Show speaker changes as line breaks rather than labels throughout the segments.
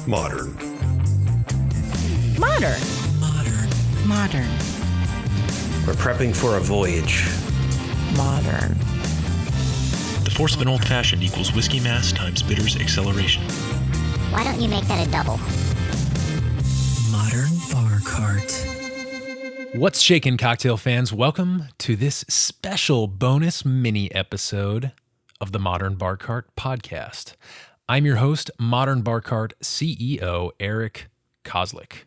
Modern.
Modern.
Modern.
Modern.
We're prepping for a voyage.
Modern.
The force of an old-fashioned equals whiskey mass times bitters acceleration.
Why don't you make that a double?
Modern Bar Cart.
What's shaking, cocktail fans? Welcome to this special bonus mini episode of the Modern Bar Cart podcast. I'm your host, Modern Bar Cart CEO Eric Kozlik.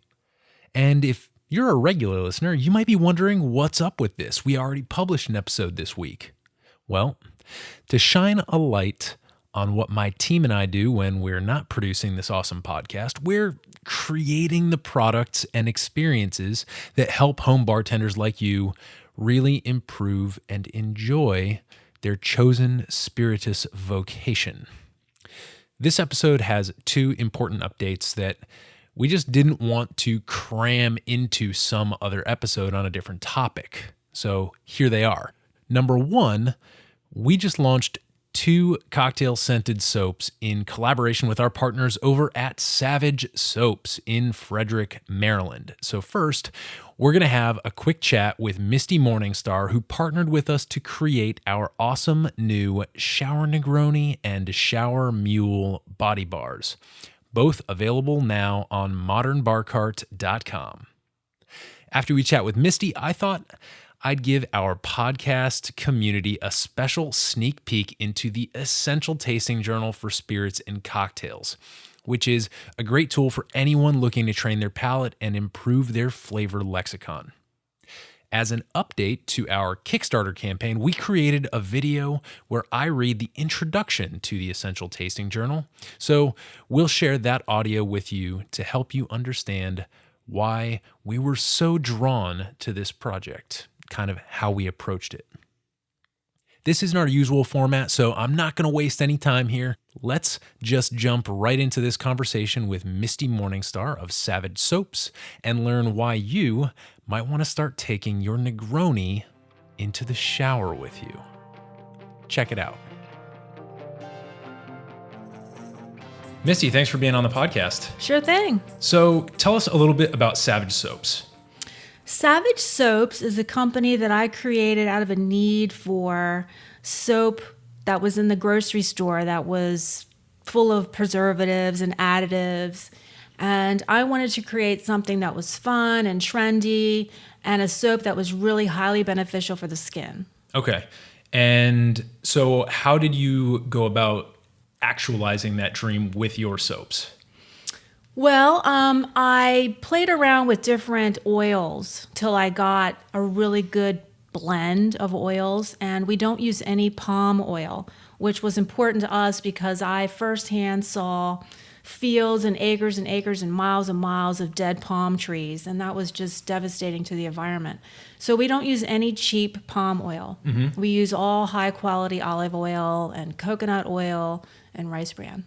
And if you're a regular listener, you might be wondering what's up with this. We already published an episode this week. Well, to shine a light on what my team and I do when we're not producing this awesome podcast, we're creating the products and experiences that help home bartenders like you really improve and enjoy their chosen spirituous vocation. This episode has two important updates that we just didn't want to cram into some other episode on a different topic. So here they are. Number one, we just launched 2 cocktail-scented soaps in collaboration with our partners over at Savage Soaps in Frederick, Maryland. So first, we're going to have a quick chat with Misti Morningstar, who partnered with us to create our awesome new Shower Negroni and Shower Mule body bars, both available now on modernbarcart.com. After we chat with Misti, I thought I'd give our podcast community a special sneak peek into the Essential Tasting Journal for Spirits and Cocktails, which is a great tool for anyone looking to train their palate and improve their flavor lexicon. As an update to our Kickstarter campaign, we created a video where I read the introduction to the Essential Tasting Journal, so we'll share that audio with you to help you understand why we were so drawn to this project, kind of how we approached it. This isn't our usual format, so I'm not going to waste any time here. Let's just jump right into this conversation with Misti Morningstar of Savage Soaps and learn why you might want to start taking your Negroni into the shower with you. Check it out. Misti, thanks for being on the podcast.
Sure thing.
So tell us a little bit about Savage Soaps.
Savage Soaps is a company that I created out of a need for soap that was in the grocery store that was full of preservatives and additives. And I wanted to create something that was fun and trendy and a soap that was really highly beneficial for the skin. Okay.
And so how did you go about actualizing that dream with your soaps?
Well, I played around with different oils till I got a really good blend of oils, and we don't use any palm oil, which was important to us because I firsthand saw fields and acres and miles of dead palm trees, and that was just devastating to the environment. So we don't use any cheap palm oil. Mm-hmm. We use all high-quality olive oil and coconut oil and rice bran.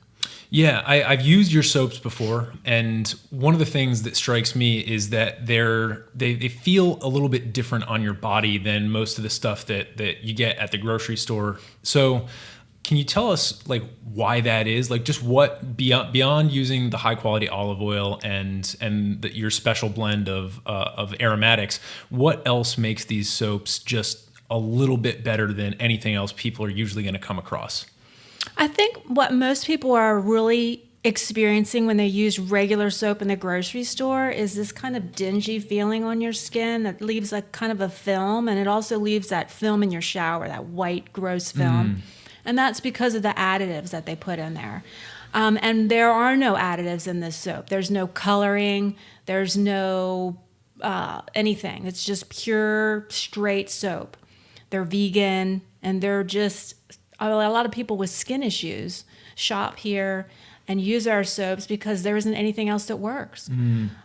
Yeah, I've used your soaps before, and one of the things that strikes me is that they feel a little bit different on your body than most of the stuff that you get at the grocery store. So can you tell us like why that is? Like just what beyond using the high quality olive oil and your special blend of aromatics, what else makes these soaps just a little bit better than anything else people are usually going to come across?
I think what most people are really experiencing when they use regular soap in the grocery store is this kind of dingy feeling on your skin that leaves like kind of a film, and it also leaves that film in your shower, that white, gross film. And that's because of the additives that they put in there. And there are no additives in this soap. There's no coloring. There's no anything. It's just pure, straight soap. They're vegan, and they're just... A lot of people with skin issues shop here and use our soaps because there isn't anything else that works.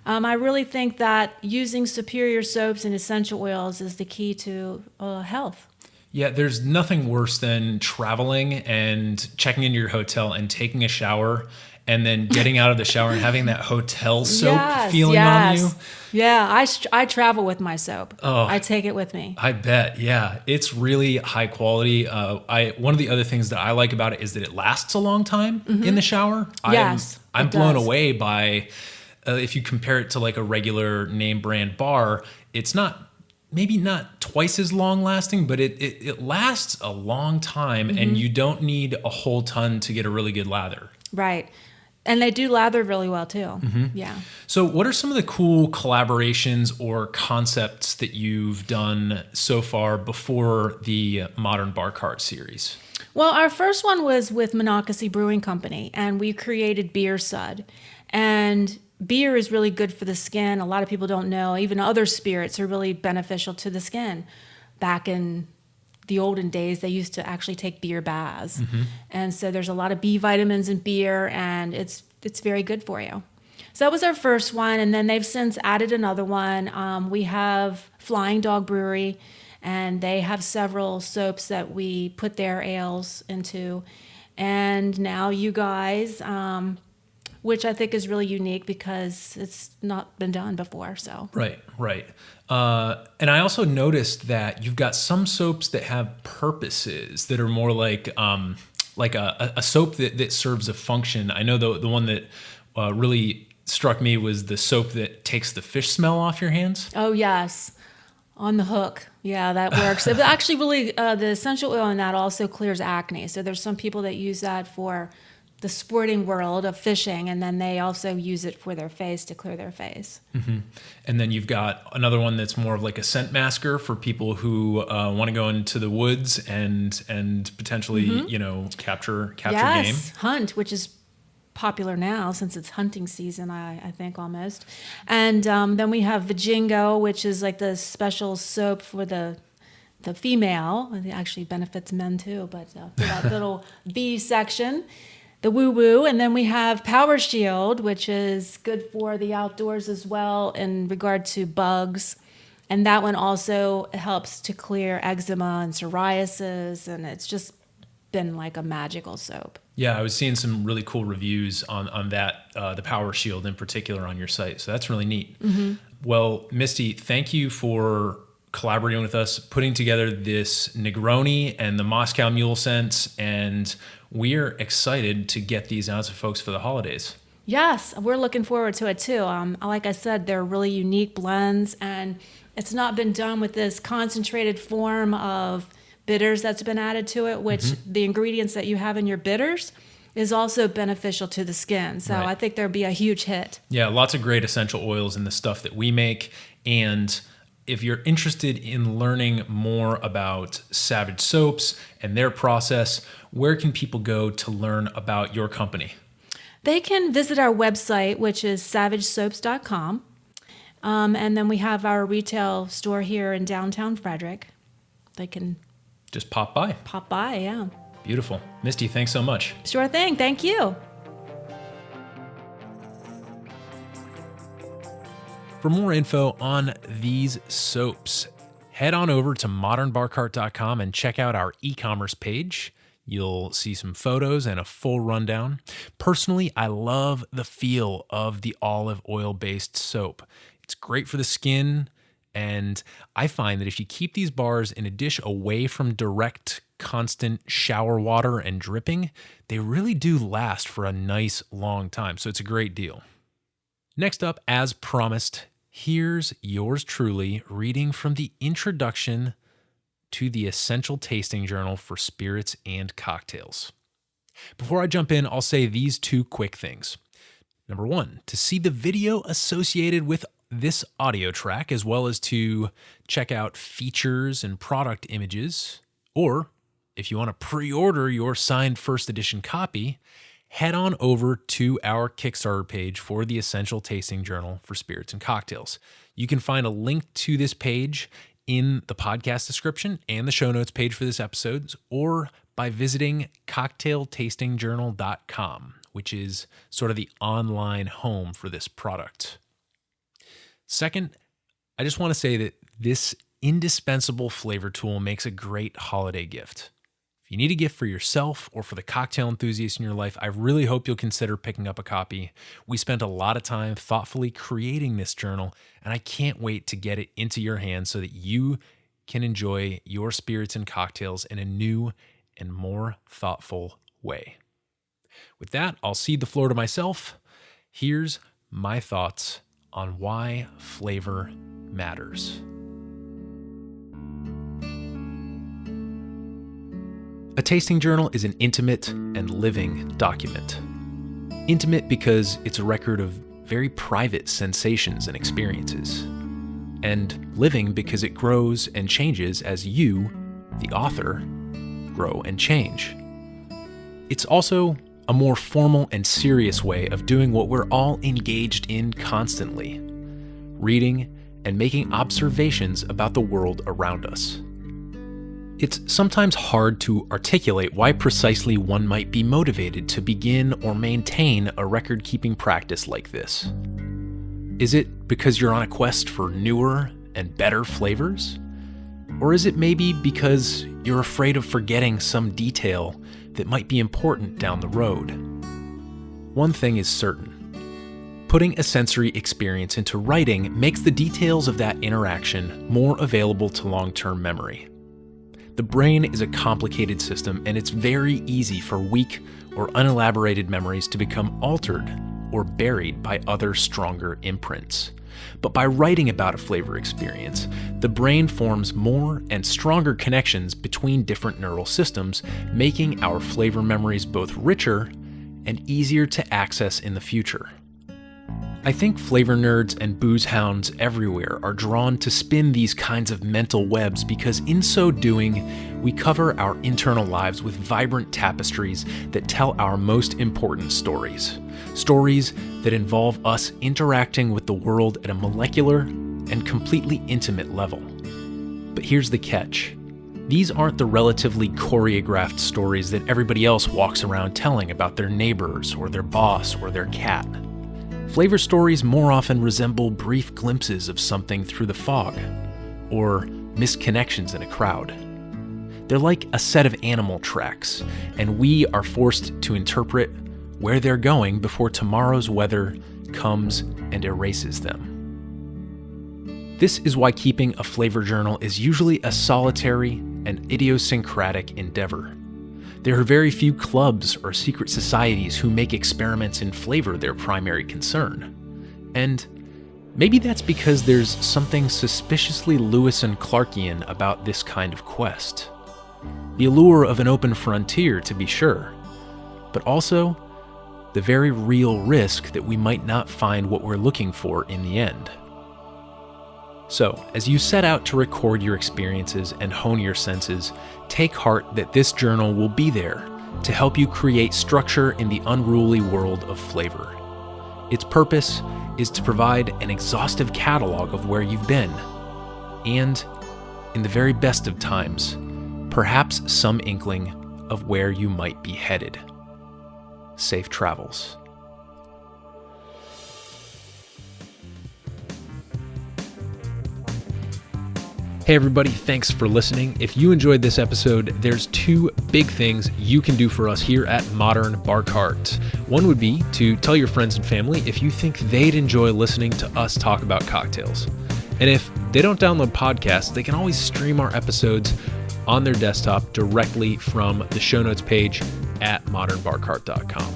I really think that using superior soaps and essential oils is the key to health.
Yeah, there's nothing worse than traveling and checking into your hotel and taking a shower and then getting out of the shower and having that hotel soap feeling on you.
Yeah, I travel with my soap.
Oh,
I take it with me.
I bet. Yeah, it's really high quality. One of the other things that I like about it is that it lasts a long time in the shower.
Yes,
I'm
it
blown
does.
away by if you compare it to like a regular name brand bar, it's maybe not twice as long lasting, but it lasts a long time, and you don't need a whole ton to get a really good lather.
Right. And they do lather really well too. Yeah.
So what are some of the cool collaborations or concepts that you've done so far before the Modern Bar Cart series?
Well, our first one was with Monocacy Brewing Company, and we created Beer Sud. And beer is really good for the skin. A lot of people don't know. Even other spirits are really beneficial to the skin. Back in the olden days, they used to actually take beer baths. And so there's a lot of B vitamins in beer, and it's very good for you. So that was our first one, and then they've since added another one. We have Flying Dog Brewery, and they have several soaps that we put their ales into. And now you guys, which I think is really unique because it's not been done before. So
Right. And I also noticed that you've got some soaps that have purposes that are more like a soap that serves a function. I know the one that really struck me was the soap that takes the fish smell off your hands.
Oh, yes. On the hook. Yeah, that works. It actually really, the essential oil in that also clears acne. So there's some people that use that for the sporting world of fishing, and then they also use it for their face to clear their face.
And then you've got another one that's more of like a scent masker for people who want to go into the woods and potentially, capture game.
Hunt, which is popular now since it's hunting season, I think almost. And then we have Vijingo, which is like the special soap for the female. It actually benefits men too, but for that little V section. The Woo Woo, and then we have Power Shield, which is good for the outdoors as well in regard to bugs. And that one also helps to clear eczema and psoriasis, and it's just been like a magical soap.
Yeah, I was seeing some really cool reviews on that, the Power Shield in particular on your site. So that's really neat. Well, Misty, thank you for collaborating with us, putting together this Negroni and the Moscow Mule scents, and we're excited to get these out to folks for the holidays.
Yes, we're looking forward to it too. Like I said, they're really unique blends, and it's not been done with this concentrated form of bitters that's been added to it, which the ingredients that you have in your bitters is also beneficial to the skin. So
Right.
I think there'll be a huge hit.
Yeah, lots of great essential oils in the stuff that we make. And if you're interested in learning more about Savage Soaps and their process, where can people go to learn about your company?
They can visit our website, which is savagesoaps.com. And then we have our retail store here in downtown Frederick. They can
Just pop by.
pop by, yeah.
Beautiful. Misty, thanks so much.
Sure thing. Thank you.
For more info on these soaps, head on over to modernbarcart.com and check out our e-commerce page. You'll see some photos and a full rundown. Personally, I love the feel of the olive oil-based soap. It's great for the skin, and I find that if you keep these bars in a dish away from direct, constant shower water and dripping, they really do last for a nice long time. So it's a great deal. Next up, as promised, here's yours truly reading from the introduction to the Essential Tasting Journal for Spirits and Cocktails. Before I jump in, I'll say these two quick things. Number one, to see the video associated with this audio track, as well as to check out features and product images, or if you want to pre-order your signed first edition copy, head on over to our Kickstarter page for the Essential Tasting Journal for Spirits and Cocktails. You can find a link to this page in the podcast description and the show notes page for this episode, or by visiting cocktailtastingjournal.com, which is sort of the online home for this product. Second, I just want to say that this indispensable flavor tool makes a great holiday gift. If you need a gift for yourself or for the cocktail enthusiast in your life, I really hope you'll consider picking up a copy. We spent a lot of time thoughtfully creating this journal, and I can't wait to get it into your hands so that you can enjoy your spirits and cocktails in a new and more thoughtful way. With that, I'll cede the floor to myself. Here's my thoughts on why flavor matters. A tasting journal is an intimate and living document. Intimate because it's a record of very private sensations and experiences. And living because it grows and changes as you, the author, grow and change. It's also a more formal and serious way of doing what we're all engaged in constantly, reading and making observations about the world around us. It's sometimes hard to articulate why precisely one might be motivated to begin or maintain a record-keeping practice like this. Is it because you're on a quest for newer and better flavors? Or is it maybe because you're afraid of forgetting some detail that might be important down the road? One thing is certain. Putting a sensory experience into writing makes the details of that interaction more available to long-term memory. The brain is a complicated system, and it's very easy for weak or unelaborated memories to become altered or buried by other stronger imprints. But by writing about a flavor experience, the brain forms more and stronger connections between different neural systems, making our flavor memories both richer and easier to access in the future. I think flavor nerds and booze hounds everywhere are drawn to spin these kinds of mental webs because in so doing, we cover our internal lives with vibrant tapestries that tell our most important stories. Stories that involve us interacting with the world at a molecular and completely intimate level. But here's the catch. These aren't the relatively choreographed stories that everybody else walks around telling about their neighbors or their boss or their cat. Flavor stories more often resemble brief glimpses of something through the fog, or missed connections in a crowd. They're like a set of animal tracks, and we are forced to interpret where they're going before tomorrow's weather comes and erases them. This is why keeping a flavor journal is usually a solitary and idiosyncratic endeavor. There are very few clubs or secret societies who make experiments in flavor their primary concern. And maybe that's because there's something suspiciously Lewis and Clarkian about this kind of quest. The allure of an open frontier, to be sure, but also the very real risk that we might not find what we're looking for in the end. So, as you set out to record your experiences and hone your senses, take heart that this journal will be there to help you create structure in the unruly world of flavor. Its purpose is to provide an exhaustive catalog of where you've been, and, in the very best of times, perhaps some inkling of where you might be headed. Safe travels. Hey everybody, thanks for listening. If you enjoyed this episode, there's two big things you can do for us here at Modern Bar Cart. One would be to tell your friends and family if you think they'd enjoy listening to us talk about cocktails. And if they don't download podcasts, they can always stream our episodes on their desktop directly from the show notes page at modernbarcart.com.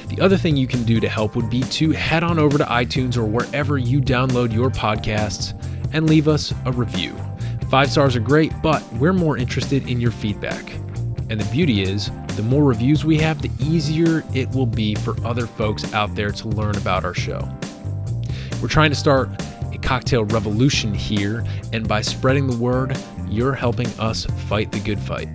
The other thing you can do to help would be to head on over to iTunes or wherever you download your podcasts and leave us a review. 5 stars are great, but we're more interested in your feedback. And the beauty is, the more reviews we have, the easier it will be for other folks out there to learn about our show. We're trying to start a cocktail revolution here, and by spreading the word, you're helping us fight the good fight.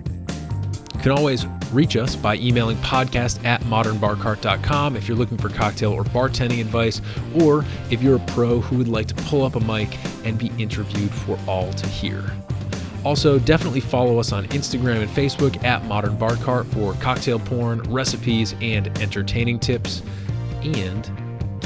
You can always reach us by emailing podcast@modernbarcart.com if you're looking for cocktail or bartending advice, or if you're a pro who would like to pull up a mic and be interviewed for all to hear. Also, definitely follow us on Instagram and Facebook at Modern Bar Cart for cocktail porn, recipes, and entertaining tips. And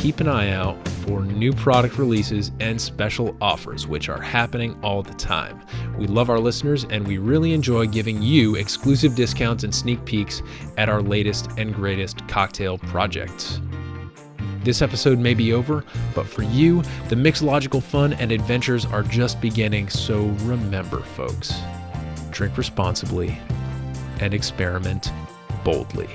keep an eye out for new product releases and special offers, which are happening all the time. We love our listeners, and we really enjoy giving you exclusive discounts and sneak peeks at our latest and greatest cocktail projects. This episode may be over, but for you, the mixological fun and adventures are just beginning, so remember, folks, drink responsibly and experiment boldly.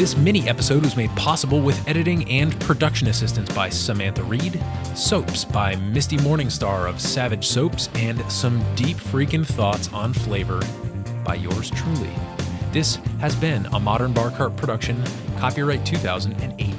This mini episode was made possible with editing and production assistance by Samantha Reed, soaps by Misti Morningstar of Savage Soaps, and some deep freaking thoughts on flavor by yours truly. This has been a Modern Bar Cart production, copyright 2018.